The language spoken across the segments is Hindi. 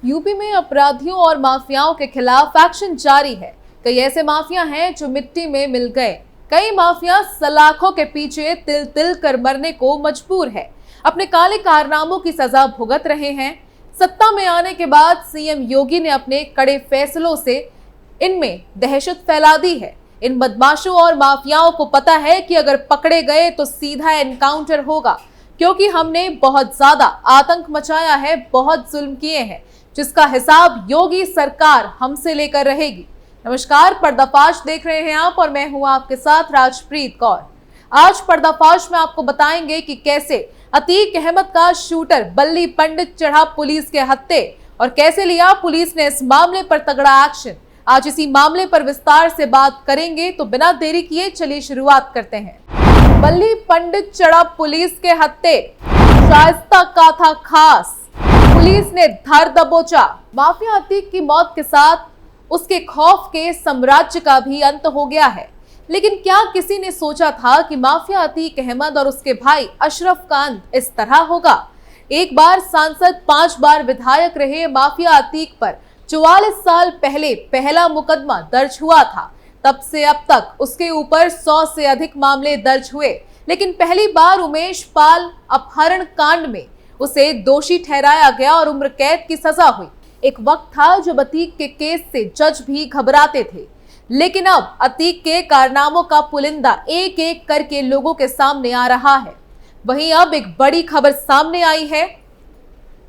यूपी में अपराधियों और माफियाओं के खिलाफ एक्शन जारी है। कई ऐसे माफिया हैं जो मिट्टी में मिल गए। कई माफिया सलाखों के पीछे तिल तिल कर मरने को मजबूर है। अपने काले कारनामों की सजा भुगत रहे हैं। सत्ता में आने के बाद सीएम योगी ने अपने कड़े फैसलों से इनमें दहशत फैला दी है। इन बदमाशों और माफियाओं को पता है कि अगर पकड़े गए तो सीधा एनकाउंटर होगा, क्योंकि हमने बहुत ज्यादा आतंक मचाया है, बहुत जुल्म किए हैं, जिसका हिसाब योगी सरकार हमसे लेकर रहेगी। नमस्कार, पर्दाफाश देख रहे हैं आप और मैं हूं आपके साथ राजप्रीत कौर। आज पर्दाफाश में आपको बताएंगे कि कैसे अतीक अहमद का शूटर बल्ली पंडित चढ़ा पुलिस के हत्थे और कैसे लिया पुलिस ने इस मामले पर तगड़ा एक्शन। आज इसी मामले पर विस्तार से बात करेंगे, तो बिना देरी किए चलिए शुरुआत करते हैं। बल्ली पंडित चढ़ा पुलिस के हत्थे, शाइस्ता का था खास, पुलिस ने धर दबोचा। माफिया अतीक की मौत के साथ उसके खौफ के साम्राज्य का भी अंत हो गया है। लेकिन क्या किसी ने सोचा था कि माफिया अतीक अहमद और उसके भाई अशरफ का अंत इस तरह होगा? एक बार सांसद, 5 बार विधायक रहे माफिया अतीक पर 44 साल पहले पहला मुकदमा दर्ज हुआ था। तब से अब तक उसके ऊपर 100 से अधिक मामले दर्ज हुए, लेकिन पहली बार उमेश पाल अपहरण कांड में उसे दोषी ठहराया गया और उम्र कैद की सजा हुई। एक वक्त था जब अतीक के केस से जज भी घबराते थे, लेकिन अब अतीक के कारनामों का पुलिंदा एक एक करके लोगों के सामने आ रहा है। वहीं अब एक बड़ी खबर सामने आई है।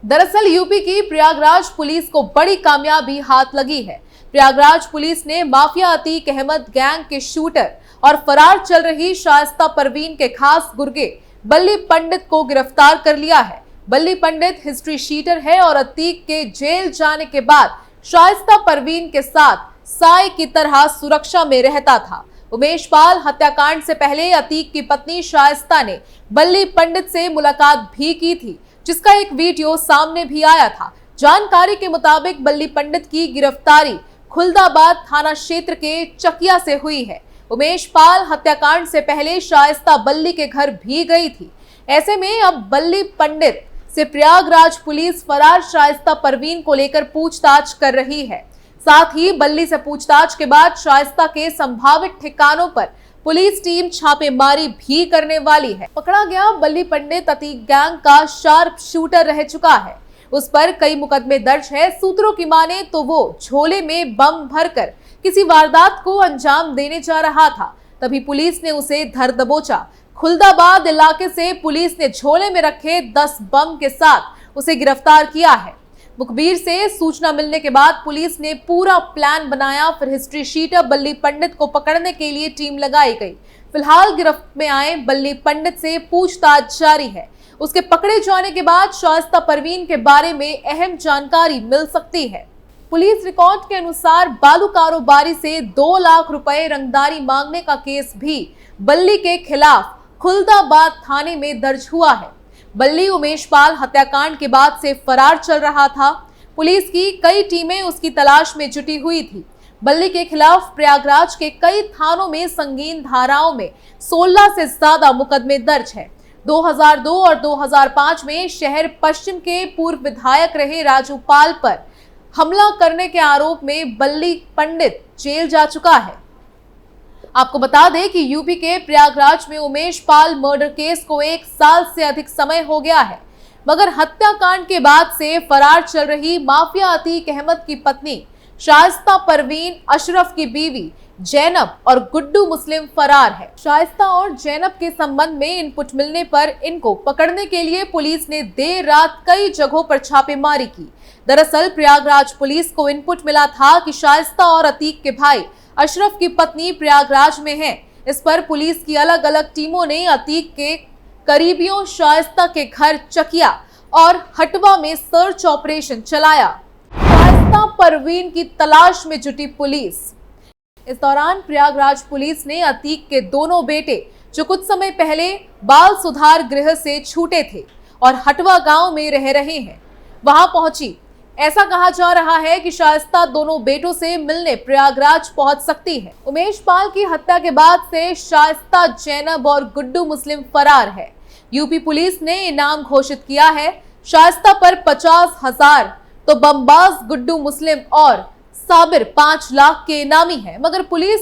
दरअसल यूपी की प्रयागराज पुलिस को बड़ी कामयाबी हाथ लगी है। प्रयागराज पुलिस ने माफिया अतीक अहमद गैंग के शूटर और फरार चल रही शाइस्ता परवीन के खास गुर्गे बल्ली पंडित को गिरफ्तार कर लिया है। बल्ली पंडित हिस्ट्री शीटर है और अतीक के जेल जाने के बाद शाइस्ता परवीन के साथ साए की तरह सुरक्षा में रहता था। उमेश पाल हत्याकांड से पहले अतीक की पत्नी शाइस्ता ने बल्ली पंडित से मुलाकात भी की थी, जिसका एक वीडियो सामने भी आया था। जानकारी के मुताबिक बल्ली पंडित की गिरफ्तारी खुलदाबाद थाना क्षेत्र के चकिया से हुई है। उमेश पाल हत्याकांड से पहले शाइस्ता बल्ली के घर भी गई थी। ऐसे में अब बल्ली पंडित से प्रयागराज पुलिस फरार शाइस्ता परवीन को लेकर पूछताछ कर रही है। साथ ही बल्ली से पूछताछ के बाद शाइस्ता के संभावित ठिकानों पर पुलिस टीम छापेमारी भी करने वाली है। पकड़ा गया बल्ली पंडित अतीक गैंग का शार्प शूटर रह चुका है। उस पर कई मुकदमे दर्ज है। सूत्रों की माने तो वो झोले में बम भरकर किसी वारदात को अंजाम देने जा रहा था, तभी पुलिस ने उसे धर दबोचा। खुलदाबाद इलाके से पुलिस ने झोले में रखे 10 बम के साथ उसे गिरफ्तार किया है। मुखबिर से सूचना मिलने के बाद पुलिस ने पूरा प्लान बनाया। फिर हिस्ट्री शीटर बल्ली पंडित को पकड़ने के लिए टीम लगाई गई। फिलहाल गिरफ्त में आए बल्ली पंडित से पूछताछ जारी है। उसके पकड़े जाने के बाद शाइस्ता परवीन के बारे में अहम जानकारी मिल सकती है। पुलिस रिकॉर्ड के अनुसार बालू कारोबारी से 2 लाख रुपए रंगदारी मांगने का केस भी बल्ली के खिलाफ खुलदाबाद थाने में दर्ज हुआ है। बल्ली उमेश पाल हत्याकांड के बाद से फरार चल रहा था। पुलिस की कई टीमें उसकी तलाश में जुटी हुई थी। बल्ली के खिलाफ प्रयागराज के कई थानों में संगीन धाराओं में 16 से ज्यादा मुकदमे दर्ज है। 2002 और 2005 में शहर पश्चिम के पूर्व विधायक रहे राजू पाल पर हमला करने के आरोप में बल्ली पंडित जेल जा चुका है। आपको बता दें कि यूपी के प्रयागराज में उमेश पाल मर्डर केस को 1 साल से अधिक समय हो गया है, मगर हत्याकांड के बाद से फरार चल रही माफिया अतीक अहमद की पत्नी शाइस्ता परवीन, अशरफ की बीवी जैनब और गुड्डू मुस्लिम फरार है। शाइस्ता और जैनब के संबंध में इनपुट मिलने पर इनको पकड़ने के लिए पुलिस ने देर रात कई जगहों पर छापेमारी की। दरअसल प्रयागराज पुलिस को इनपुट मिला था कि शाइस्ता और अतीक के भाई अशरफ की पत्नी प्रयागराज में है। इस पर पुलिस की अलग अलग टीमों ने अतीक के करीबियों शाइस्ता के घर चकिया और हटवा में सर्च ऑपरेशन चलाया। शाइस्ता परवीन की तलाश में जुटी पुलिस। इस दौरान प्रयागराज पुलिस ने अतीक के दोनों बेटे, जो कुछ समय पहले बाल सुधार गृह से छूटे थे और हटवा गांव में रह रहे हैं, वहां पहुंची। ऐसा कहा जा रहा है कि शाइस्ता दोनों बेटों से मिलने प्रयागराज पहुंच सकती है। उमेश पाल की हत्या के बाद से शाइस्ता, जैनब और गुड्डू मुस्लिम फरार है। यूपी पुलिस ने इनाम घोषित किया है। शाइस्ता पर 50,000 तो बमबाज गुड्डू मुस्लिम और साबिर 5 लाख के इनामी हैं, मगर पुलिस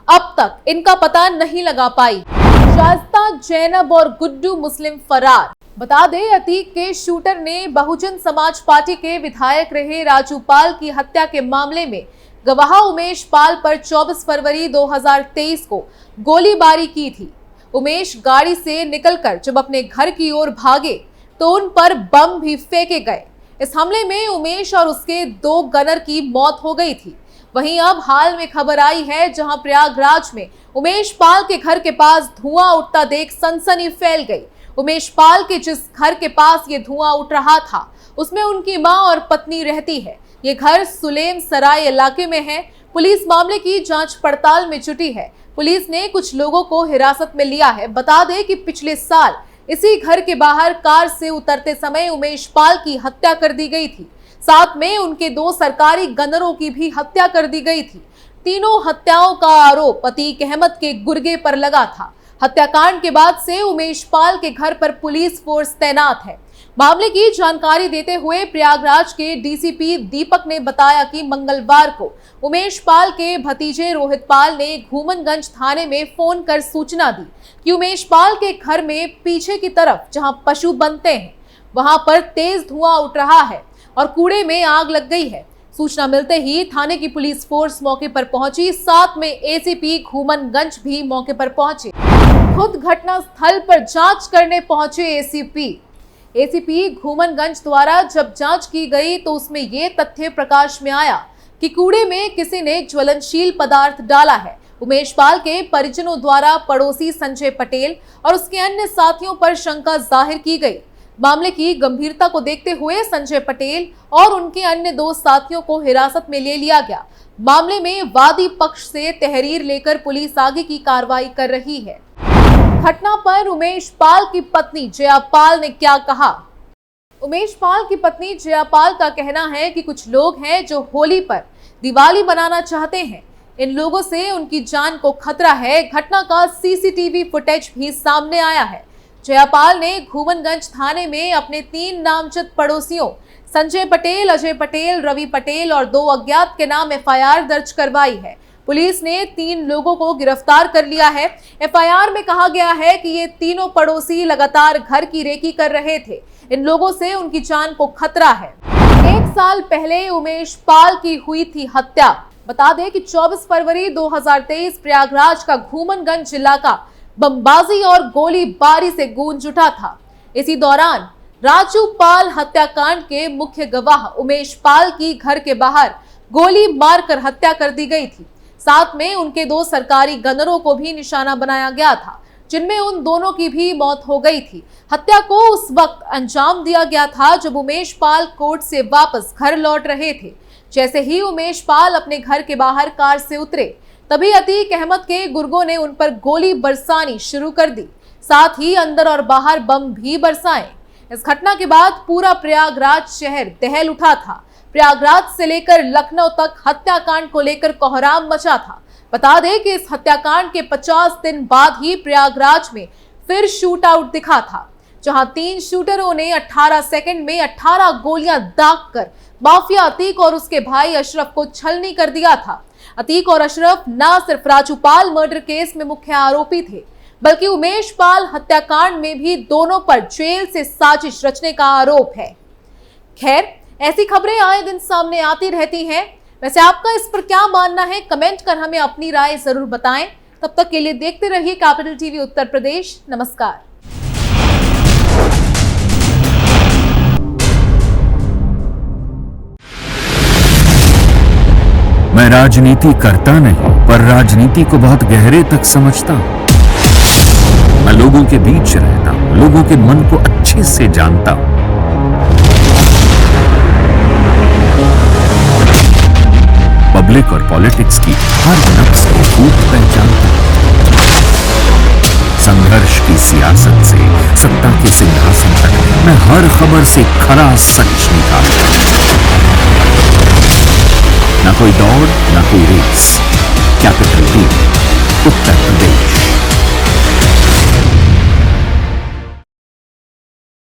अब तक इनका पता नहीं लगा पाई। शाइस्ता, जैनब और गुड्डू मुस्लिम फरार। बता दें, अतीक के शूटर ने बहुजन समाज पार्टी के विधायक रहे राजू पाल की हत्या के मामले में गवाह उमेश पाल पर 24 फरवरी 2023 को गोलीबारी की थी। उमेश गाड़ी से निकलकर जब अपने घर की ओर भागे तो उन पर बम भी फेंके गए। इस हमले में उमेश और उसके 2 गनर की मौत हो गई थी। वहीं अब हाल में खबर आई है, जहां प्रयागराज में उमेश पाल के घर के पास धुआं उठता देख सनसनी फैल गई। उमेश पाल के जिस घर के पास ये धुआं उठ रहा था, उसमें उनकी मां और पत्नी रहती है। ये घर सुलेम सराय इलाके में है। पुलिस मामले की जांच पड़ताल में जुटी है। पुलिस ने कुछ लोगों को हिरासत में लिया है। बता दें कि पिछले साल इसी घर के बाहर कार से उतरते समय उमेश पाल की हत्या कर दी गई थी। साथ में उनके 2 सरकारी गनरों की भी हत्या कर दी गई थी। तीनों हत्याओं का आरोप अतीक अहमद के गुर्गे पर लगा था। हत्याकांड के बाद से उमेश पाल के घर पर पुलिस फोर्स तैनात है। मामले की जानकारी देते हुए प्रयागराज के डीसीपी दीपक ने बताया कि मंगलवार को उमेश पाल के भतीजे रोहित पाल ने घूमनगंज थाने में फोन कर सूचना दी कि उमेश पाल के घर में पीछे की तरफ जहां पशु बनते हैं, वहां पर तेज धुआं उठ रहा है और कूड़े में आग लग गई है। सूचना मिलते ही थाने की पुलिस फोर्स मौके पर पहुंची। साथ में एसीपी घूमनगंज भी मौके पर पहुंचे। खुद घटना स्थल पर जांच करने पहुंचे एसीपी घूमनगंज द्वारा जब जांच की गई तो उसमें यह तथ्य प्रकाश में आया कि कूड़े में किसी ने ज्वलनशील पदार्थ डाला है। उमेश पाल के परिजनों द्वारा पड़ोसी संजय पटेल और उसके अन्य साथियों पर शंका जाहिर की गई। मामले की गंभीरता को देखते हुए संजय पटेल और उनके अन्य 2 साथियों को हिरासत में ले लिया गया। मामले में वादी पक्ष से तहरीर लेकर पुलिस आगे की कार्रवाई कर रही है। घटना पर उमेश पाल की पत्नी जया पाल ने क्या कहा? उमेश पाल की पत्नी जया पाल का कहना है कि कुछ लोग हैं जो होली पर दिवाली बनाना चाहते हैं। इन लोगों से उनकी जान को खतरा है। घटना का सीसीटीवी फुटेज भी सामने आया है। जयापाल ने घूमनगंज थाने में अपने 3 नामजद पड़ोसियों संजय पटेल, अजय पटेल, रवि पटेल और 2 अज्ञात के नाम एफआईआर दर्ज करवाई है। पुलिस ने 3 लोगों को गिरफ्तार कर लिया है। एफआईआर में कहा गया है कि ये तीनों पड़ोसी लगातार घर की रेकी कर रहे थे। इन लोगों से उनकी जान को खतरा है। 1 साल पहले उमेश पाल की हुई थी हत्या। बता दें कि 24 फरवरी 2023 प्रयागराज का घूमनगंज इलाका बमबाजी और गोलीबारी से गूंज उठा था। इसी दौरान राजू पाल हत्याकांड के मुख्य गवाह उमेश पाल की घर के बाहर गोली मारकर हत्या कर दी गई थी। साथ में उनके 2 सरकारी गनरों को भी निशाना बनाया गया था, जिनमें उन दोनों की भी मौत हो गई थी। हत्या को उस वक्त अंजाम दिया गया था जब उमेश पाल कोर्ट से वापस घर लौट रहे थे। जैसे ही उमेश पाल अपने घर के बाहर कार से उतरे, तभी अतीक अहमद के गुर्गों ने उन पर गोली बरसानी शुरू कर दी। साथ ही अंदर और बाहर बम भी बरसाए। इस घटना के बाद पूरा प्रयागराज शहर दहल उठा था। प्रयागराज से लेकर लखनऊ तक हत्याकांड को लेकर कोहराम मचा था। बता दें कि इस हत्याकांड के 50 दिन बाद ही प्रयागराज में फिर शूट आउट दिखा था, जहां 3 शूटरों ने 18 सेकंड में 18 गोलियां दागकर माफिया अतीक और उसके भाई अशरफ को छलनी कर दिया था। अतीक और अशरफ न सिर्फ राजू पाल मर्डर केस में मुख्य आरोपी थे, बल्कि उमेश पाल हत्याकांड में भी दोनों पर जेल से साजिश रचने का आरोप है। खैर, ऐसी खबरें आए दिन सामने आती रहती हैं। वैसे आपका इस पर क्या मानना है? कमेंट कर हमें अपनी राय जरूर बताएं। तब तक के लिए देखते रहिए कैपिटल टीवी उत्तर प्रदेश। नमस्कार। मैं राजनीति करता नहीं, पर राजनीति को बहुत गहरे तक समझता हूं। मैं लोगों के बीच रहता हूं, लोगों के मन को अच्छे से जानता हूं। पब्लिक और पॉलिटिक्स की हर नक्श को खूब पहचानता हूं। संघर्ष की सियासत से सत्ता के सिंहासन तक मैं हर खबर से खरा सच निकालता हूं। ना कोई दौड़, ना कोई race. Capital TV Uttar Pradesh.